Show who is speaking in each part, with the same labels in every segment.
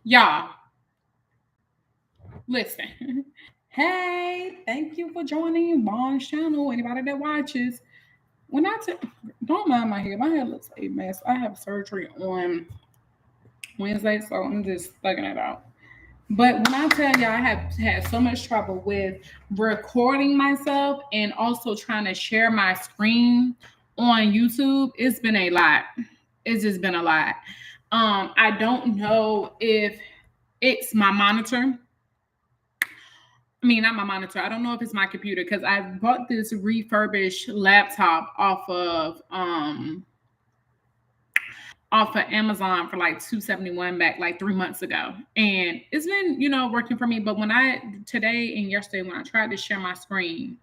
Speaker 1: Y'all, listen. Hey, thank you for joining Bond's channel. Anybody that watches, when don't mind my hair. My hair looks a mess. I have surgery on Wednesday, so I'm just thugging it out. But when I tell you, I have had so much trouble with recording myself and also trying to share my screen on YouTube. It's been a lot. It's just been a lot. I don't know if it's my monitor. I mean, not my monitor. I don't know if it's my computer because I bought this refurbished laptop off of Amazon for like 271 back like 3 months ago. And it's been, working for me. But when today and yesterday, when I tried to share my screen,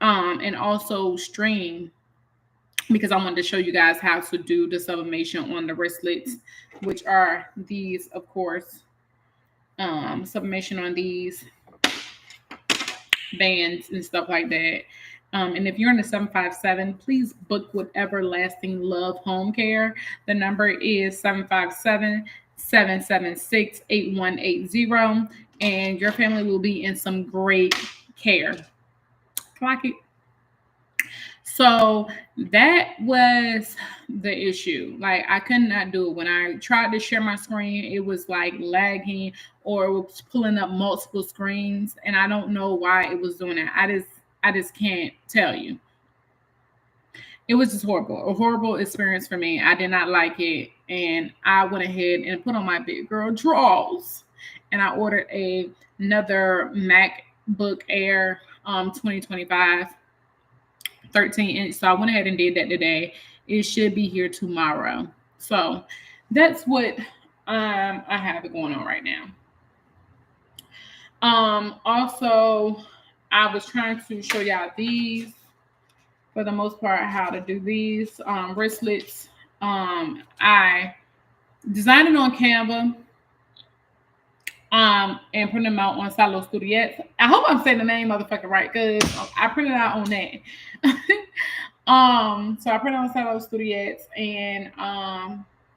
Speaker 1: and also stream, because I wanted to show you guys how to do the sublimation on the wristlets, which are these, of course, sublimation on these bands and stuff like that. And if you're in the 757, please book with Everlasting Love Home Care. The number is 757-776-8180, and your family will be in some great care. Clock it. So that was the issue. Like, I could not do it. When I tried to share my screen, it was like lagging or it was pulling up multiple screens, and I don't know why it was doing that. I just can't tell you. It was just horrible. A horrible experience for me. I did not like it, and I went ahead and put on my big girl drawers, and I ordered another MacBook Air 2025 13-inch. So I went ahead and did that today. It should be here tomorrow. So that's what I have going on right now. Also, I was trying to show y'all these, for the most part, how to do these wristlets. I designed it on Canva. And printed them out on Salo Studios. I hope I'm saying the name motherfucker right, because I printed out on that. So I printed on Salo Studios, and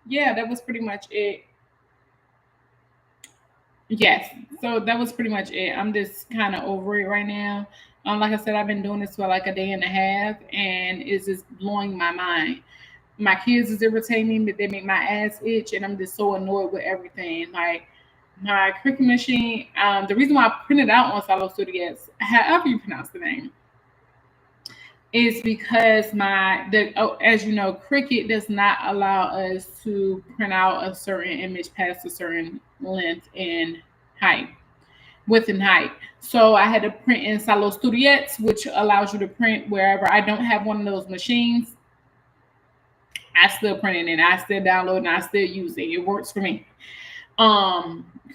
Speaker 1: yeah, that was pretty much it. Yes, so that was pretty much it. I'm just kind of over it right now. Like I said, I've been doing this for like a day and a half, and it's just blowing my mind. My kids is irritating me, but they make my ass itch, and I'm just so annoyed with everything. Like, my Cricut machine, the reason why I printed out on Salo Studios, however you pronounce the name, is because as you know, Cricut does not allow us to print out a certain image past a certain length and height, width and height. So I had to print in Salo Studios, which allows you to print wherever. I don't have one of those machines. I still print it, and I still download, and I still use it. It works for me.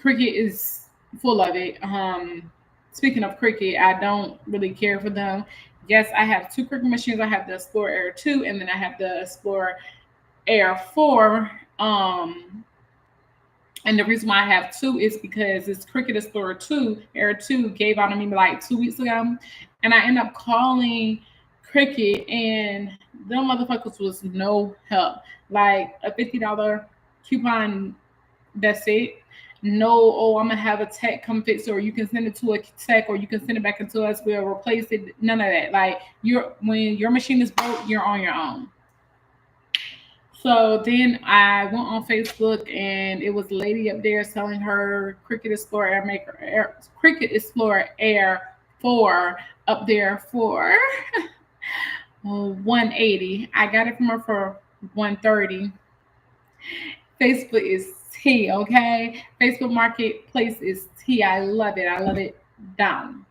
Speaker 1: Cricut is full of it. Speaking of Cricut, I don't really care for them. Yes, I have two Cricut machines. I have the Explorer Air 2, and then I have the Explorer Air 4. And the reason why I have two is because this Cricut Explorer 2, Air 2, gave out on me like 2 weeks ago. And I ended up calling Cricut, and them motherfuckers was no help. Like a $50 coupon, that's it. No, oh, I'm gonna have a tech come fix it, or you can send it to a tech, or you can send it back into us, we'll replace it. None of that. Like, when your machine is broke, you're on your own. So then I went on Facebook, and it was a lady up there selling her Cricut Explorer Cricut Explorer Air 4 up there for 180. I got it from her for 130. Facebook is tea, okay? Facebook Marketplace is tea. I love it. I love it down.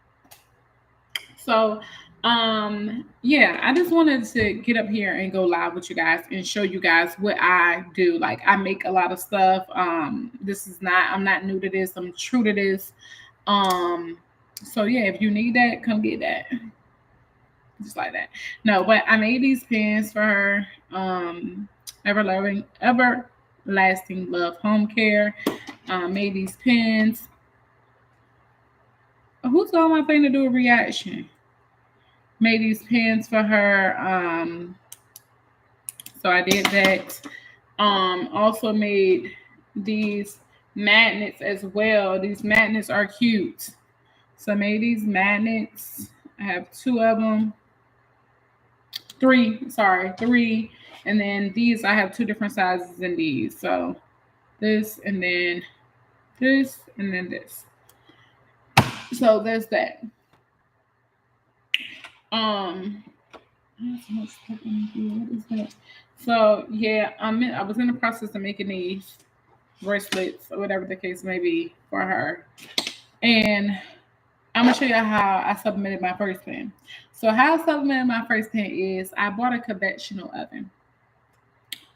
Speaker 1: So, yeah, I just wanted to get up here and go live with you guys and show you guys what I do. Like, I make a lot of stuff. I'm not new to this. I'm true to this. So yeah, if you need that, come get that. Just like that. No, but I made these pins for her. Everlasting Love Home Care. Made these pins. Who's on my thing to do a reaction? Made these pins for her. So I did that. Also made these magnets as well. These magnets are cute. So I made these magnets. I have two of them. Three. And then these, I have two different sizes in these. So this and then this and then this. So there's that. Um, what is that? So yeah, I was in the process of making these wristlets or whatever the case may be for her, and I'm gonna show you how I supplemented my first pan. So how I supplemented my first pan is I bought a conventional oven,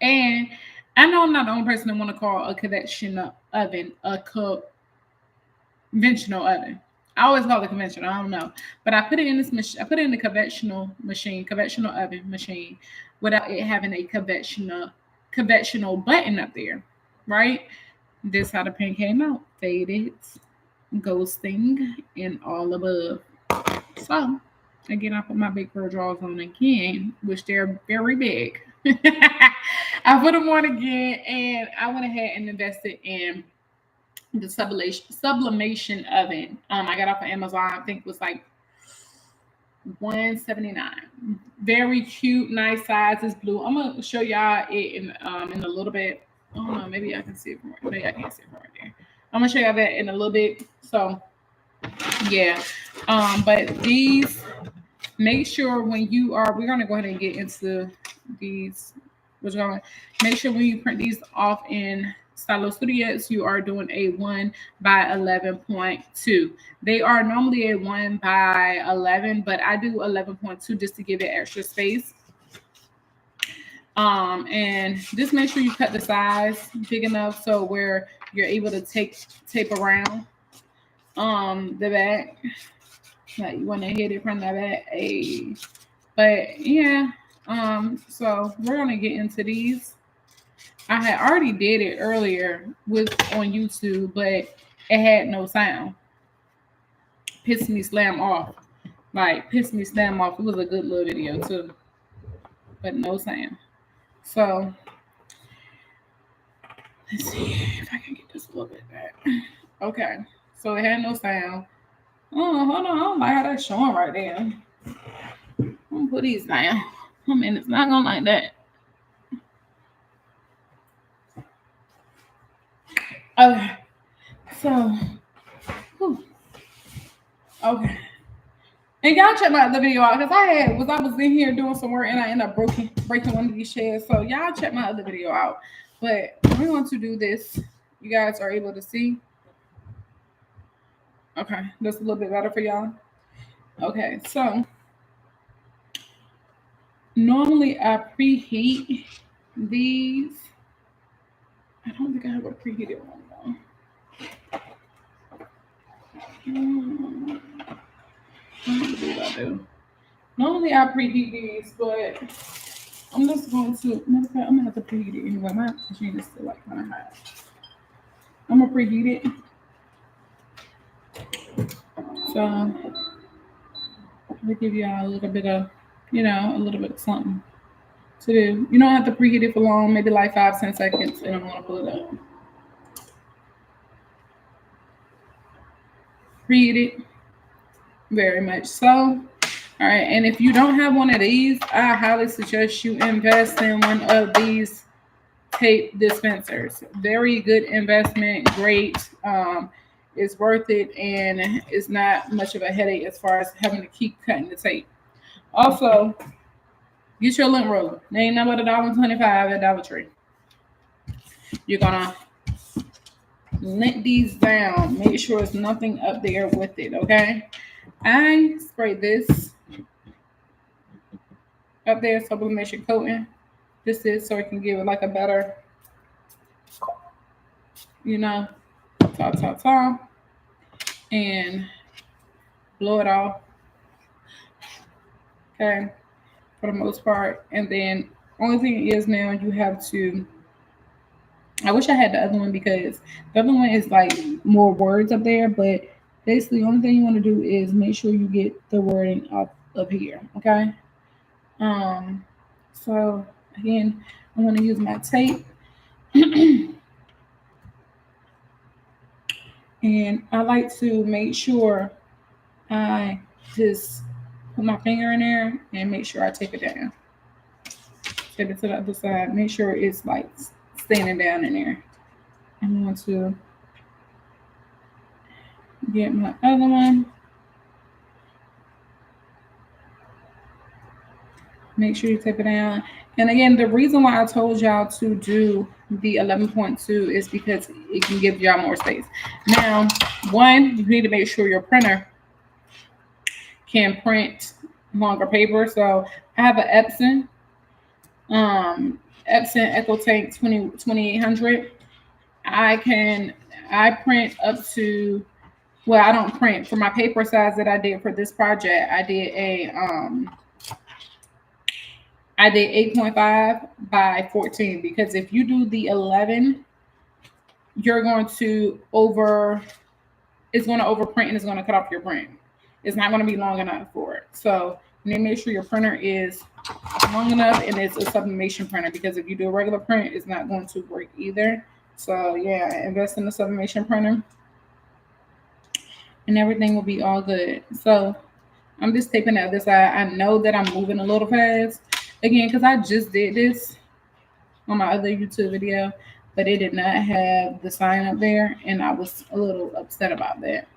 Speaker 1: and I know I'm not the only person that want to call a conventional oven a conventional oven. I always call it conventional. I don't know, but I put it in this machine. I put it in the conventional oven machine, without it having a conventional button up there, right? This how the pan came out: faded, ghosting, and all above. So again, I put my big girl drawers on again, which they're very big. I put them on again, and I went ahead and invested in the sublimation oven. I got off of Amazon. I think it was like $179. Very cute, nice size. It's blue. I'm gonna show y'all it in a little bit. I don't know. Maybe I can see it from right. Maybe I can't see it from right there. I'm gonna show y'all that in a little bit. So yeah. But these, make sure when you are, we're gonna go ahead and get into these. We're going to make sure when you print these off in Stylo Studios, you are doing a 1 by 11.2. They are normally a 1 by 11, but I do 11.2 just to give it extra space. And just make sure you cut the size big enough so where you're able to tape around the back. Like you want to hit it from the back. But yeah. So we're gonna get into these. I had already did it earlier on YouTube, but it had no sound. Pissed me slam off. It was a good little video too, but no sound. So let's see if I can get this a little bit back. Okay, so it had no sound. Oh, hold on, I don't like how that's showing right there. I'm gonna put these down. I mean, it's not gonna like that. Okay, so, whew. Okay. And y'all check my other video out because I was in here doing some work and I ended up breaking one of these chairs. So y'all check my other video out. But we're going to do this. You guys are able to see. Okay, that's a little bit better for y'all. Okay, so normally I preheat these. I don't think I have a preheated one though. I do. Normally I preheat these, but I'm just going to. I'm gonna have to preheat it anyway. My machine is still like kind of hot. I'm gonna preheat it. So I'm gonna give y'all a little bit of, a little bit of something to do. You don't have to preheat it for long, maybe like 5-10 seconds, and I'm gonna pull it up. Preheat it very much so. All right, and if you don't have one of these, I highly suggest you invest in one of these tape dispensers. Very good investment, great. It's worth it, and it's not much of a headache as far as having to keep cutting the tape. Also, get your lint roller. They ain't nothing but $1.25 at Dollar Tree. You're gonna lint these down. Make sure there's nothing up there with it, okay? I spray this up there, sublimation coating. This is so it can give it like a better, ta, and blow it off. Okay, for the most part. And then only thing is now you have to, I wish I had the other one because the other one is like more words up there, but basically the only thing you want to do is make sure you get the wording up here, okay? So again, I'm going to use my tape. And I like to make sure I just put my finger in there and make sure I tape it down. Tape it to the other side. Make sure it's like standing down in there. I'm going to get my other one. Make sure you tape it down. And again, the reason why I told y'all to do the 11.2 is because it can give y'all more space. Now, one, you need to make sure your printer can print longer paper. So I have an Epson EcoTank 2800. I print up to, well, I don't print for my paper size that I did for this project. I did 8.5 by 14 because if you do the 11, you're going to it's going to overprint and it's going to cut off your print. It's not going to be long enough for it. So you need to make sure your printer is long enough and it's a sublimation printer because if you do a regular print, it's not going to work either. So yeah, invest in the sublimation printer and everything will be all good. So I'm just taping the other side. I know that I'm moving a little fast again because I just did this on my other YouTube video, but it did not have the sign up there, and I was a little upset about that.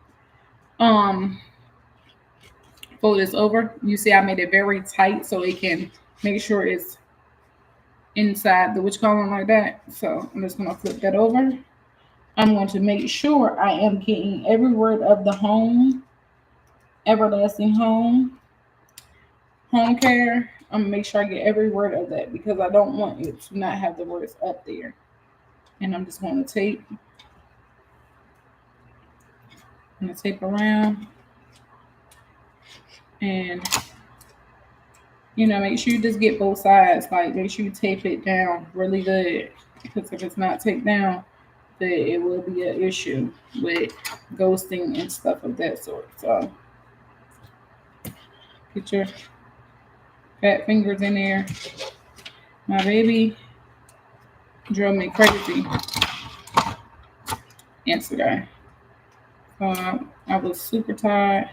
Speaker 1: Fold this over. You see, I made it very tight so it can make sure it's inside the witch column like that. So I'm just gonna flip that over. I'm going to make sure I am getting every word of the home, everlasting home care. I'm gonna make sure I get every word of that because I don't want it to not have the words up there. And I'm just going to tape. I'm gonna tape around and make sure you just get both sides. Like make sure you tape it down really good because if it's not taped down, then it will be an issue with ghosting and stuff of that sort. So get your fat fingers in there. My baby drove me crazy yesterday. So I was super tired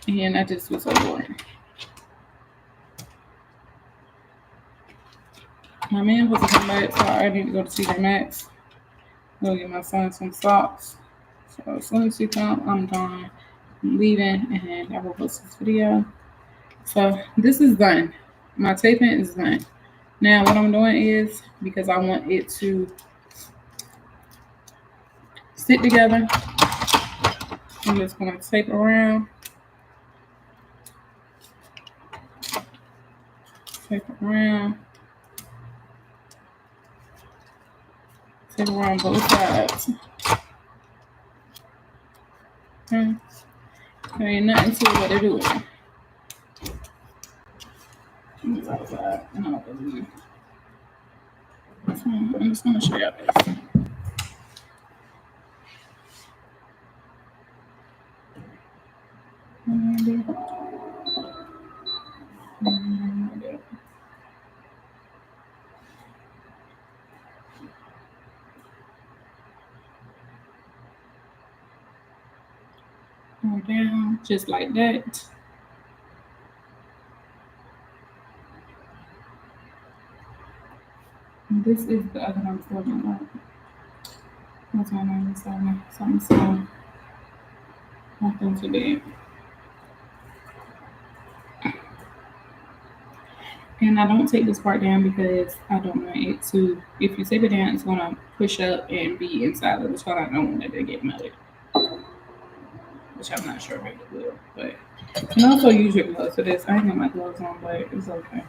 Speaker 1: and I just was over it. My man was to come back, so I need to go to TJ Maxx. Go get my son some socks. So as soon as he comes, I'm done. I'm leaving and I will post this video. So this is done. My taping is done. Now what I'm doing is, because I want it to sit together, I'm just going to tape around. Tape around. Tape around both sides. Okay. There ain't nothing to it but to do it. It's outside, and I don't believe. So I'm just going to show y'all this. Go down just like that. And this is the other one I'm talking about. What's my name? Something so nothing too big. And I don't take this part down because I don't want it to, if you tape it down, it's going to push up and be inside of the spot. I don't want it to get melted. Which I'm not sure if it will. But you can also use your gloves for this. I ain't got my gloves on, but it's okay.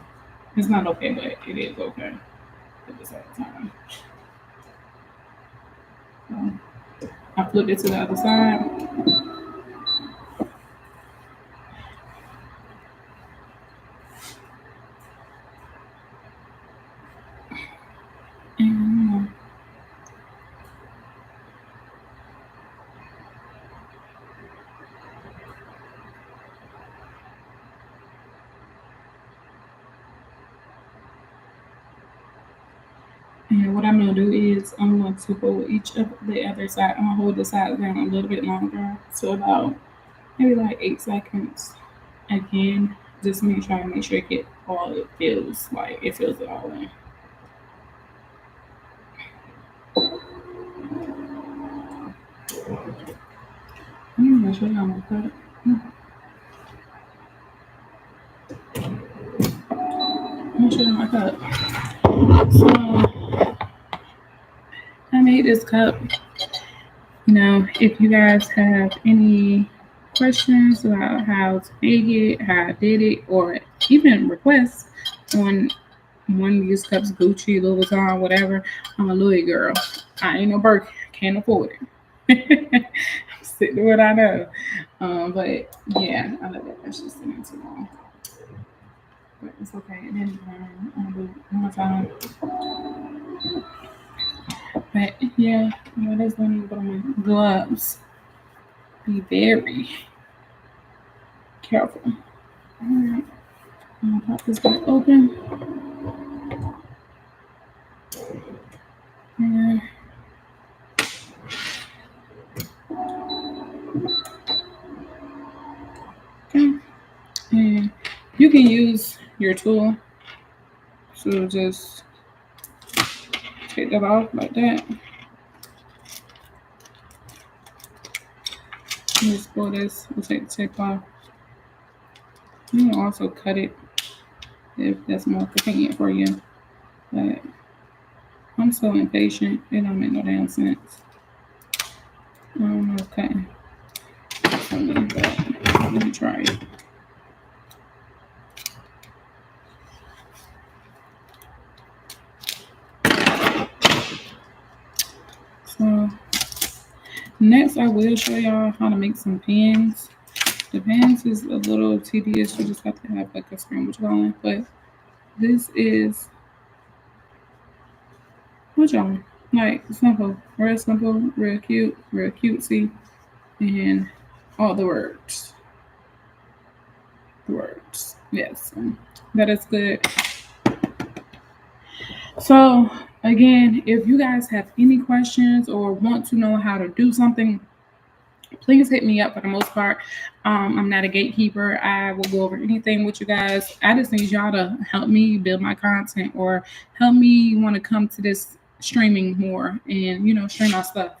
Speaker 1: It's not okay, but it is okay at the same time. So I flipped it to the other side. And what I'm gonna do is I'm going to hold each of the other side. I'm gonna hold the side down a little bit longer, so about maybe like 8 seconds. Again, just me trying to make sure it get all it feels like it feels it all in. I'm gonna show y'all my cut. I'm gonna show you my cup. So I made this cup. You know, if you guys have any questions about how to make it, how I did it, or even requests on one of these cups, Gucci, Louis Vuitton, whatever, I'm a Louis girl. I ain't no Birkin, can't afford it. I'm sitting to what I know. But yeah, I let that question sit in too long. But it's okay. And then I'm gonna do it one more time. But yeah, that's when you put on my gloves. Be very careful. Alright, I'm gonna pop this back open. And okay. And you can use your tool to just take that off like that. Just pull this and take the tape off. You can also cut it if that's more convenient for you. But I'm so impatient, it don't make no damn sense. I don't know cutting. But let me try it. So next I will show y'all how to make some pens. The pens is a little tedious. You just have to have like a scramble going. But this is what y'all like simple, real cute, real cutesy, and all the words. The words. Yes. That is good. So again, if you guys have any questions or want to know how to do something, please hit me up. For the most part, I'm not a gatekeeper. I will go over anything with you guys. I just need y'all to help me build my content or help me want to come to this streaming more and stream my stuff.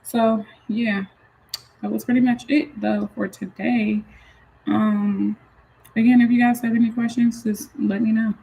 Speaker 1: So yeah, that was pretty much it though for today. Again, if you guys have any questions, just let me know.